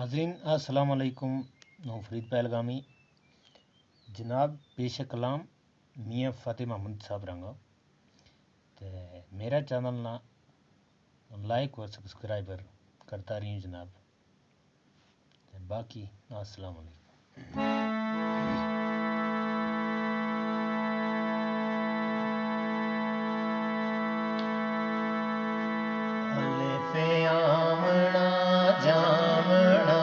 नाजरीन अस्सलाम वालेकुम। फरीद पहलगामी जनाब पेश कलाम मियाँ फ़तेह महमूद साहब रंगा ते मेरा चैनल ना लाइक और सब्सक्राइबर करता रही जनाब ते बाकी अस्सलाम वालेकुम। अलिफ़े आमना जामना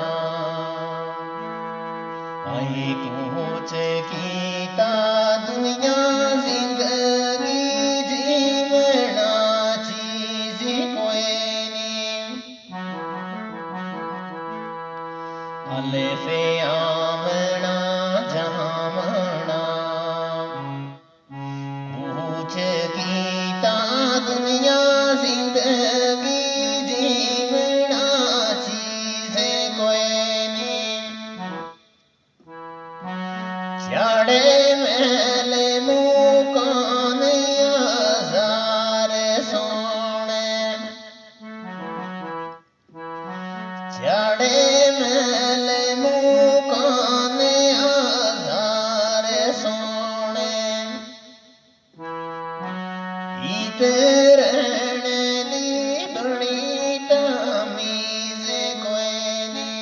आई कूच कीता दुनिया जिंदगी जीवना चीज कोई नहीं। अलिफ़े आमना जामना कूच कीता दुनिया जिंदगी जीवना चीज कोई नहीं। चाड़े मेले मुकान हजार सोने चाड़े मेले मुकान हजार सोने रहने दी बड़ी तमीज कोई नहीं।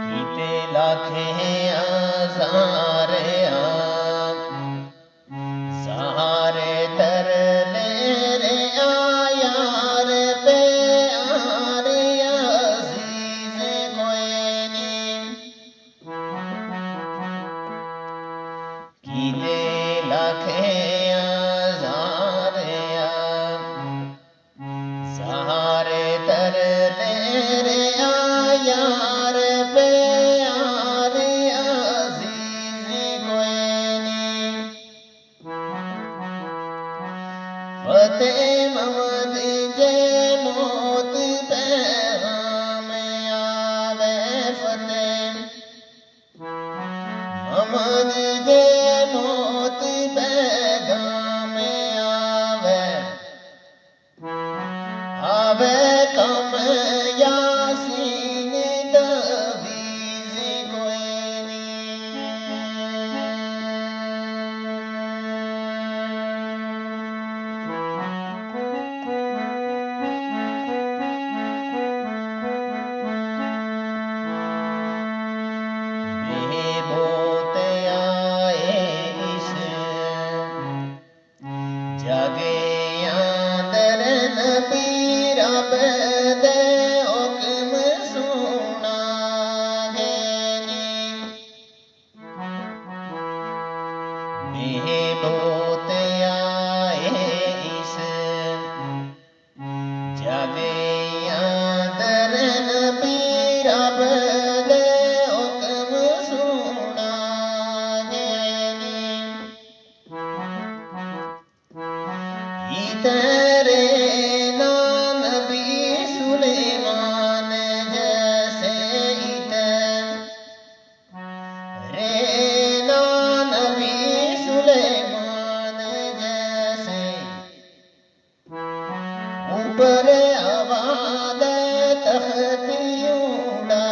कीते लाखे आज़ारे सहारे तर ले रे यार पे आरे अजीज कोई नहीं। कीते लाखे आज़ारे सहारे तर ले रे यार पे आरे अजीज कोई नहीं। फ़तेह महमूद जे मौत पैगाम आवे फ़तेह महमूद जे मौत पैगाम आवे आवे कम यासीन तवीज़ कोई नहीं। बेबोत आए इस जागे आदर नबी रब दे हुक्म सुना गेनी। बेबोत आए इस जागे आदर नबी रब दे हुक्म सुना गेनी। तेरे नबी सुलेमान जैसे रे नबी सुलेमान जैसे ऊपर आबाद तख्त उड़ा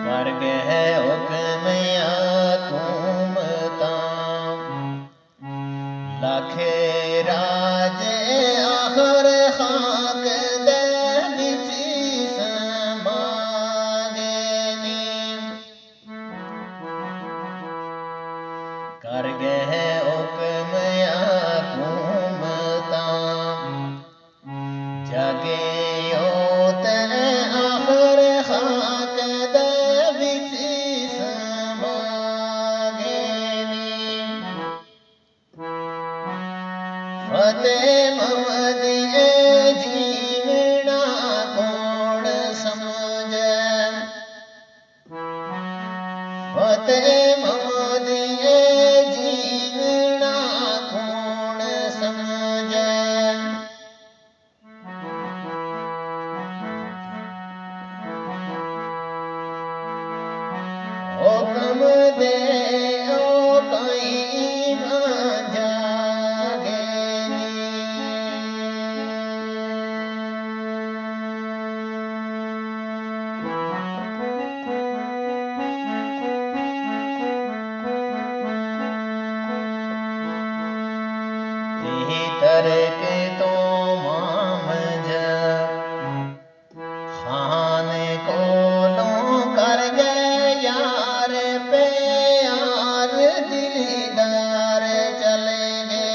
कर गए हुक्म हुकूमता लाखे राजे आखिर खाक दे बिच समा गेनी। कर गए हुक्म हुकूमता जगे ओते आखिर खाक दे बिच समा गेनी। फतेह मोहम्मद जीवना कोण समझे फतेह मोहम्मद जीवना कोण समझे हुक्म दे ओ कहीं तरक तो मामज खाने को लो कर गए यार पे यार दिलदार चले गए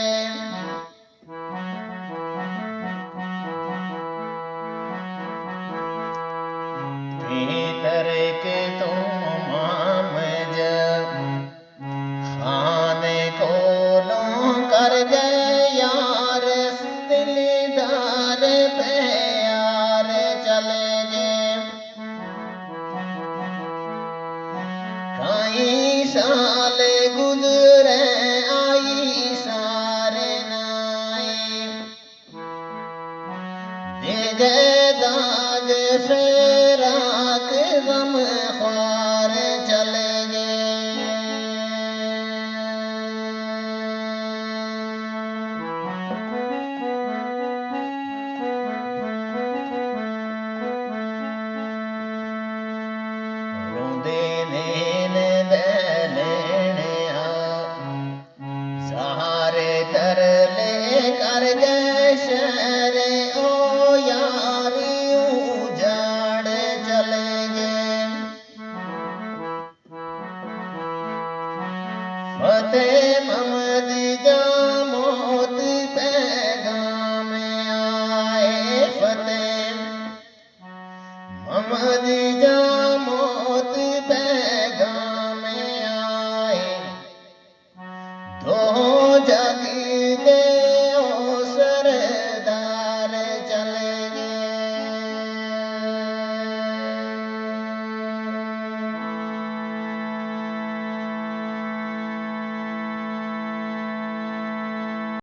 तरक तो मामज खाने को लो कर गए यार दिलदार पे यार चले गए कई साल गुजरे आई सारे नाई दे दाग फेराक गम ख्वार चले गए रोंदे नैन दलेने सहारे कर ले कर गए शहर ओ यारी उजाड़ चले गए फतेह मोहम्मद